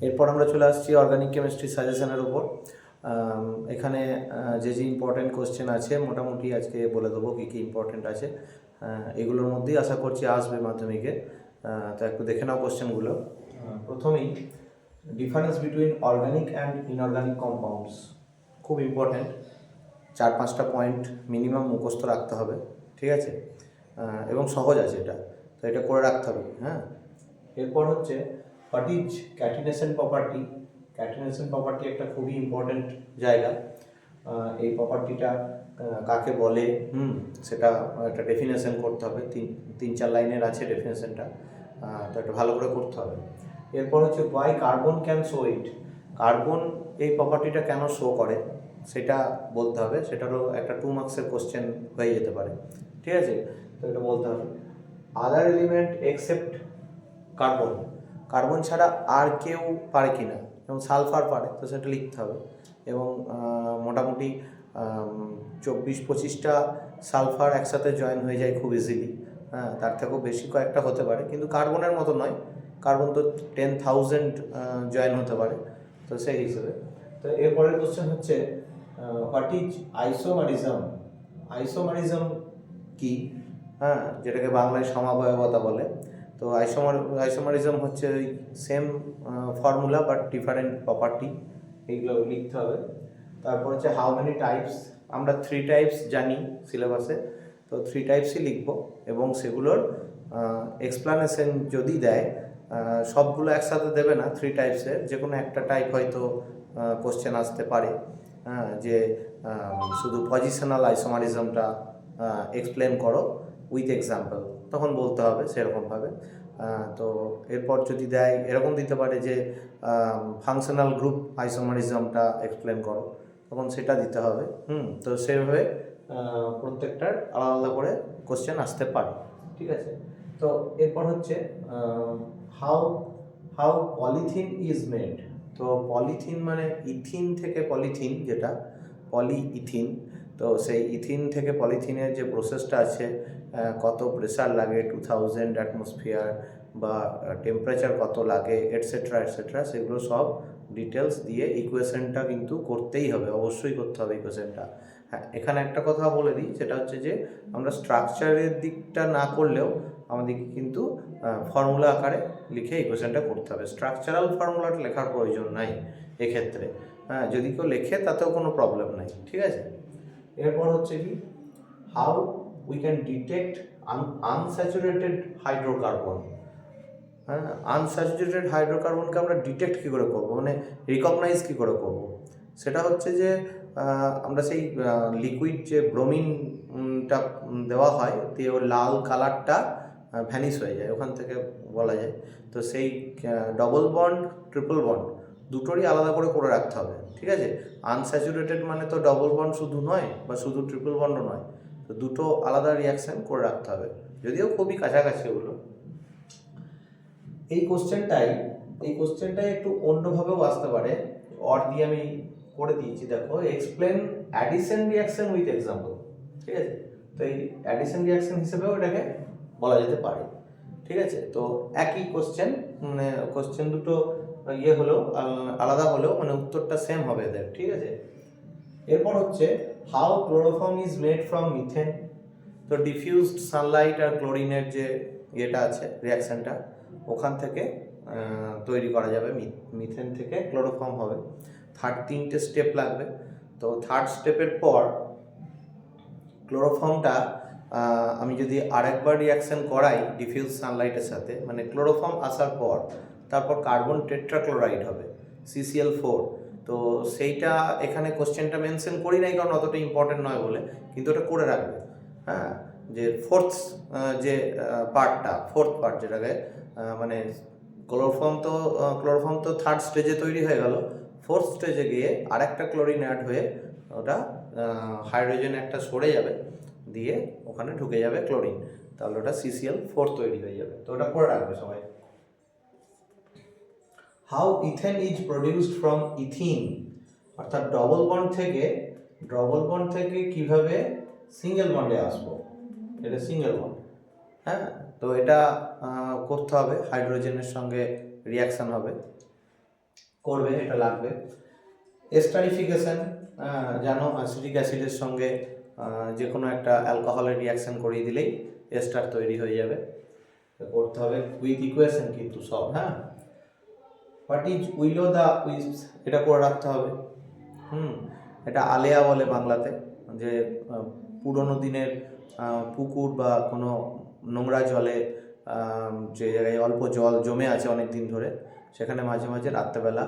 এরপর আমরা চলে আসছি অর্গানিক কেমিস্ট্রি সাজেশনের উপর। এখানে যে ইম্পর্টেন্ট কোশ্চেন আছে মোটামুটি আজকে বলে দেবো কী কী ইম্পর্টেন্ট আছে। এগুলোর মধ্যেই আশা করছি আসবে মাধ্যমিকে। তো একটু দেখে নাও কোশ্চেনগুলো। প্রথমেই difference between organic and inorganic compounds, খুব ইম্পর্ট্যান্ট। 4-5টা পয়েন্ট মিনিমাম মুখস্থ রাখতে হবে, ঠিক আছে? এবং সহজ আছে এটা, তো এটা করে রাখতে হবে। হ্যাঁ, এরপর হচ্ছে what is catenation property. Catenation property একটা খুবই ইম্পর্ট্যান্ট জায়গা। এই প্রপার্টিটা কাকে বলে সেটা একটা ডেফিনেশন করতে হবে। 3-4 লাইনের আছে ডেফিনেশনটা, তো এটা ভালো করে করতে হবে। এরপর হচ্ছে why carbon can show it. Carbon এই প্রপার্টিটা কেন শো করে সেটা বলতে হবে। সেটারও একটা 2 মার্কসের কোশ্চেন হয়ে যেতে পারে, ঠিক আছে? তো এটা বলতে হবে। আদার এলিমেন্ট এক্সেপ্ট কার্বন, কার্বন ছাড়া আর কেউ পারে কি না, যেমন সালফার পারে, তো সেটা লিখতে হবে। এবং মোটামুটি 24-25টা সালফার একসাথে জয়েন হয়ে যায় খুব ইজিলি। হ্যাঁ, তার থেকেও বেশি কয়েকটা হতে পারে, কিন্তু কার্বনের মতো নয়। কার্বন তো 10,000 জয়েন হতে পারে, তো সেই হিসেবে। তো এরপরের কোশ্চেন হচ্ছে হোয়াট ইজ আইসোমারিজম। আইসোমারিজম কি? হ্যাঁ, যেটাকে বাংলায় সমাবয়বতা বলে। তো আইসোমারিজম হচ্ছে ওই same formula but different property, এইগুলো লিখতে হবে। তারপর হচ্ছে হাউ মেনি টাইপস। আমরা 3 টাইপস জানি সিলেবাসে, তো 3 টাইপসই লিখব এবং সেগুলোর এক্সপ্লানেশন যদি দেয়, সবগুলো একসাথে দেবে না। 3 টাইপসের যে কোনো একটা টাইপ হয়তো কোশ্চেন আসতে পারে। যে শুধু পজিশনাল আইসোমারিজমটা এক্সপ্লেন করো উইথ এক্সাম্পল, তখন বলতে হবে সেরকমভাবে। তো এরপর যদি দেয় এরকম দিতে পারে যে ফাংশনাল গ্রুপ আইসোমারিজমটা এক্সপ্লেন করো, তখন সেটা দিতে হবে। তো সেভাবে প্রত্যেকটার আলাদা আলাদা করে কোশ্চেন আসতে পারে, ঠিক আছে? তো এরপর হচ্ছে how how polythene is made. তো পলিথিন মানে ইথিন থেকে পলিথিন, যেটা পলিইথিন। তো সেই ইথিন থেকে পলিথিনের যে প্রসেসটা আছে, কত প্রেসার লাগে, 2000 অ্যাটমসফিয়ার, বা টেম্পারেচার কত লাগে, এটসেট্রা এটসেট্রা, সেগুলো সব ডিটেলস দিয়ে ইকুয়েশনটা কিন্তু করতেই হবে, অবশ্যই করতে হবে ইকুয়েশনটা। হ্যাঁ, এখানে একটা কথা বলে দিই, সেটা হচ্ছে যে আমরা স্ট্রাকচারের দিকটা না করলেও আমাদেরকে কিন্তু ফর্মুলা আকারে লিখে ইকুয়েশনটা করতে হবে। স্ট্রাকচারাল ফর্মুলাটা লেখার প্রয়োজন নাই এক্ষেত্রে। হ্যাঁ, যদি কেউ লেখে তাতেও কোনো প্রবলেম নাই, ঠিক আছে? এরপর হচ্ছে কি how we can detect unsaturated hydrocarbon. হ্যাঁ, আনস্যাচুরেটেড হাইড্রোকার্বনকে আমরা ডিটেক্ট কী করে করবো, মানে রিকগনাইজ কী করে করব? সেটা হচ্ছে যে আমরা সেই লিকুইড যে ব্রোমিনটা দেওয়া হয়, দিয়ে ওর লাল কালারটা ভ্যানিশ হয়ে যায়, ওখান থেকে বলা যায়। তো সেই ডবল বন্ড ট্রিপল বন্ড দুটোরই আলাদা করে করে রাখতে হবে, ঠিক আছে? আনস্যাচুরেটেড মানে তো ডবল বন্ড শুধু নয় বা শুধু ট্রিপল বন্ডও নয়, তো দুটো আলাদা রিয়াকশান করে রাখতে হবে, যদিও খুবই কাছাকাছি ওগুলো। এই কোশ্চেনটাই একটু অন্যভাবেও আসতে পারে, অর দিয়ে আমি করে দিয়েছি, দেখো। Explain addition reaction with example, ঠিক আছে? তো এই অ্যাডিশন রিয়াকশন হিসেবেও এটাকে বলা যেতে পারে, ঠিক আছে? তো একই কোশ্চেন, মানে কোশ্চেন দুটো হলেও আলাদা হলেও মানে উত্তরটা সেম হবে এদের, ঠিক আছে? এরপর হচ্ছে how chloroform is made from methane. তো ডিফিউজড সানলাইট আর ক্লোরিনের যে ইয়েটা আছে রিয়াকশানটা, ওখান থেকে তৈরি করা যাবে, মিথেন থেকে ক্লোরোফর্ম হবে। 3টে স্টেপ লাগবে। তো 3rd স্টেপের পর ক্লোরোফর্মটা আমি যদি আরেকবার রিয়াকশান করাই ডিফিউজ সানলাইটের সাথে, মানে ক্লোরোফর্ম আসার পর তারপর কার্বন টেট্রাক্লোরাইড হবে, CCl4। তো সেইটা এখানে কোশ্চেনটা মেনশন করি নাই, কারণ অতটা ইম্পর্টেন্ট নয় বলে, কিন্তু ওটা করে রাখবে। হ্যাঁ, যে ফোর্থ পার্ট যেটাকে মানে ক্লোরোফর্ম তো 3rd স্টেজে তৈরি হয়ে গেল। 4th স্টেজে গিয়ে আরেকটা ক্লোরিন অ্যাড হয়ে ওটা হাইড্রোজেন একটা সরে যাবে, দিয়ে ওখানে ঢুকে যাবে ক্লোরিন, তাহলে ওটা CCl4 তৈরি হয়ে যাবে। তো ওটা করে রাখবে সবাই। How ethane is produced from ethene, অর্থাৎ ডবল বন্ড থেকে কিভাবে সিঙ্গেল বন্ডে আসবো, এটা সিঙ্গেল বন্ড। হ্যাঁ, তো এটা করতে হবে, হাইড্রোজেনের সঙ্গে রিয়াকশান হবে। করবে, এটা লাগবে। এস্টারিফিকেশন, জানো অ্যাসিটিক অ্যাসিডের সঙ্গে যে কোনো একটা অ্যালকোহলের রিয়াকশান করিয়ে দিলেই এস্টার তৈরি হয়ে যাবে। করতে হবে উইথ ইকুয়েশন কিন্তু সব, হ্যাঁ। হোয়াট ইজ উইলো দ্য উইস, এটা করে রাখতে হবে। এটা আলেয়া বলে বাংলাতে, যে পুরোনো দিনের পুকুর বা কোনো নোংরা জলে যে জায়গায় অল্প জল জমে আছে অনেক দিন ধরে, সেখানে মাঝে মাঝে রাত্রেবেলা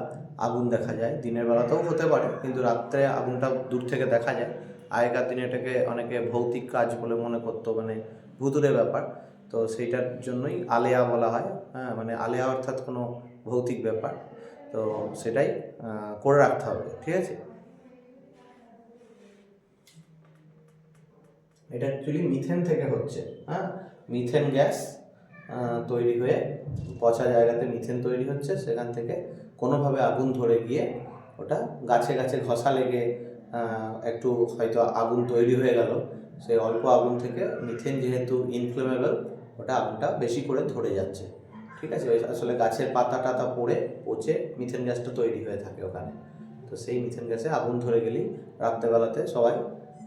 আগুন দেখা যায়। দিনের বেলাতেও হতে পারে, কিন্তু রাত্রে আগুনটা দূর থেকে দেখা যায়। আগেকার দিনে এটাকে অনেকে ভৌতিক কাজ বলে মনে করতো, মানে ভুতুরে ব্যাপার। তো সেইটার জন্যই আলেয়া বলা হয়, হ্যাঁ, মানে আলেয়া অর্থাৎ কোনো ভৌতিক ব্যাপার। তো সেটাই করে রাখতে হবে, ঠিক আছে। এটা অ্যাকচুয়ালি মিথেন থেকে হচ্ছে, হ্যাঁ। মিথেন গ্যাস তৈরি হয়ে পচা জায়গাতে মিথেন তৈরি হচ্ছে, সেখান থেকে কোনোভাবে আগুন ধরে গিয়ে ওটা গাছে গাছে ঘষা লেগে একটু হয়তো আগুন তৈরি হয়ে গেল। সেই অল্প আগুন থেকে মিথেন যেহেতু ইনফ্লেমেবল, ওটা আগুনটা বেশি করে ধরে যাচ্ছে, ঠিক আছে। আসলে গাছের পাতা টাতা পড়ে পচে মিথেন গ্যাসটা তৈরি হয়ে থাকে ওখানে। তো সেই মিথেন গ্যাসে আগুন ধরে গেলেই রাত্রেবেলাতে সবাই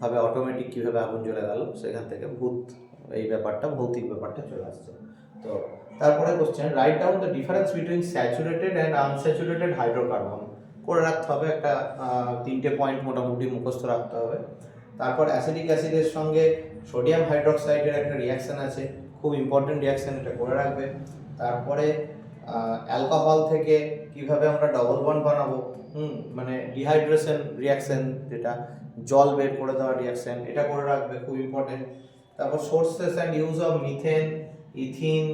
ভাবে অটোমেটিক কীভাবে আগুন জ্বলে গেল, সেখান থেকে এই ব্যাপারটা, ভৌতিক ব্যাপারটা চলে আসছে। তো তারপরে question, write down the difference between saturated and unsaturated hydrocarbon. করে রাখতে হবে, একটা 3টে পয়েন্ট মোটামুটি মুখস্থ রাখতে হবে। তারপর অ্যাসিডিক অ্যাসিডের সঙ্গে সোডিয়াম হাইড্রোক্সাইডের একটা রিয়াকশান আছে, খুব ইম্পর্টেন্ট রিয়াকশান, এটা করে রাখবে। তারপরে অ্যালকোহল থেকে কিভাবে আমরা ডবল বন্ড বানাবো, মানে ডিহাইড্রেশন রিয়াকশান, যেটা জল বের করে দেওয়া রিয়াকশান, এটা করে রাখবে, খুব ইম্পর্টেন্ট। তারপর sources and use of methane, ethene,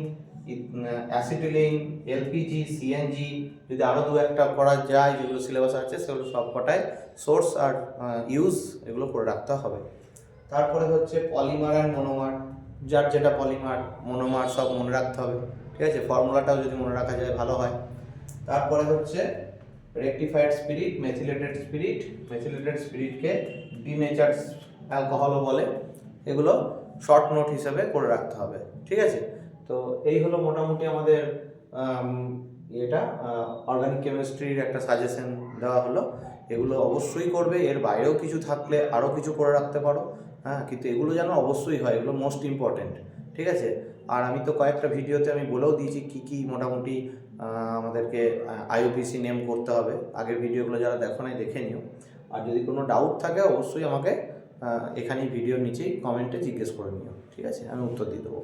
acetylene, LPG, CNG, যদি আরও 2-1টা করা যায় যেগুলো সিলেবাস আছে, সেগুলো সব কটায় সোর্স আর ইউজ এগুলো করে রাখতে হবে। তারপরে হচ্ছে পলিমার অ্যান্ড মনোমার, যার যেটা পলিমার মনোমার সব মনে রাখতে হবে, ঠিক আছে। ফর্মুলাটাও যদি মনে রাখা যায় ভালো হয়। তারপরে হচ্ছে rectified spirit, methylated spirit, methylated স্পিরিটকে ডিনেচার্ড অ্যালকোহলও বলে, এগুলো শর্ট নোট হিসেবে করে রাখতে হবে, ঠিক আছে। তো এই হলো মোটামুটি আমাদের এটা অর্গানিক কেমিস্ট্রির একটা সাজেশন দেওয়া হলো। এগুলো অবশ্যই করবে, এর বাইরেও কিছু থাকলে আরও কিছু করে রাখতে পারো, হ্যাঁ, কিন্তু এগুলো যেন অবশ্যই হয়, এগুলো মোস্ট ইম্পর্টেন্ট, ঠিক আছে। আর আমি তো কয়েকটা ভিডিওতে আমি বলেও দিয়েছি কী কী মোটামুটি আমাদেরকে আইইউপিএসি নেম করতে হবে। আগের ভিডিওগুলো যারা দেখো নাই দেখে নিও। আর যদি কোনো ডাউট থাকে অবশ্যই আমাকে এখানেই ভিডিওর নিচেই কমেন্টে জিজ্ঞেস করে নিও, ঠিক আছে, আমি উত্তর দিয়ে দেবো।